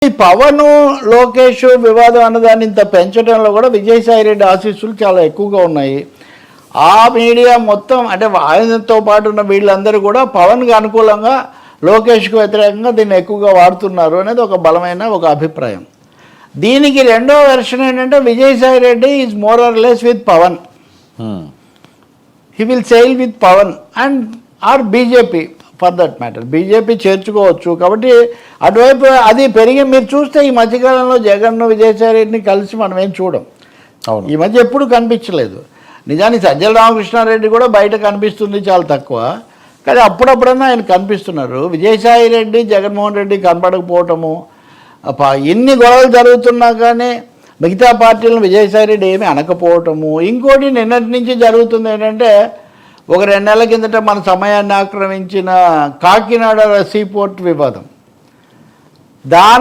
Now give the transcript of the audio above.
ఈ పవన్ లోకేష్ వివాదం అన్నదాన్ని ఇంత పెంచడంలో కూడా విజయసాయి రెడ్డి ఆశీస్సులు చాలా ఎక్కువగా ఉన్నాయి. ఆ మీడియా మొత్తం అంటే ఆయనతో పాటు ఉన్న వీళ్ళందరూ కూడా పవన్కి అనుకూలంగా లోకేష్కు వ్యతిరేకంగా దీన్ని ఎక్కువగా వాడుతున్నారు అనేది ఒక బలమైన ఒక అభిప్రాయం. దీనికి రెండో వెర్షన్ ఏంటంటే Vijayasai Reddy is more or less with Pavan, he will sail with Pavan and or BJP for that matter. BJP చేర్చుకోవచ్చు కాబట్టి అటువైపు అది పెరిగి మీరు చూస్తే ఈ మధ్యకాలంలో జగన్ను విజయసాయి రెడ్డిని కలిసి మనం ఏం చూడం. ఈ మధ్య ఎప్పుడు కనిపించలేదు. నిజానికి సజ్జల రామకృష్ణారెడ్డి కూడా బయట కనిపిస్తుంది చాలా తక్కువ, కానీ అప్పుడప్పుడన్నా ఆయన కనిపిస్తున్నారు. విజయసాయి రెడ్డి జగన్మోహన్ రెడ్డి కనపడకపోవటము, ఎన్ని గొడవలు జరుగుతున్నా కానీ మిగతా పార్టీలను విజయసాయి రెడ్డి ఏమీ అనకపోవటము. ఇంకోటి నిన్నటి నుంచి జరుగుతుంది ఏంటంటే ఒక 2 నెలల కిందట మన సమయాన్ని ఆక్రమించిన కాకినాడ సీపోర్ట్ వివాదం, దాని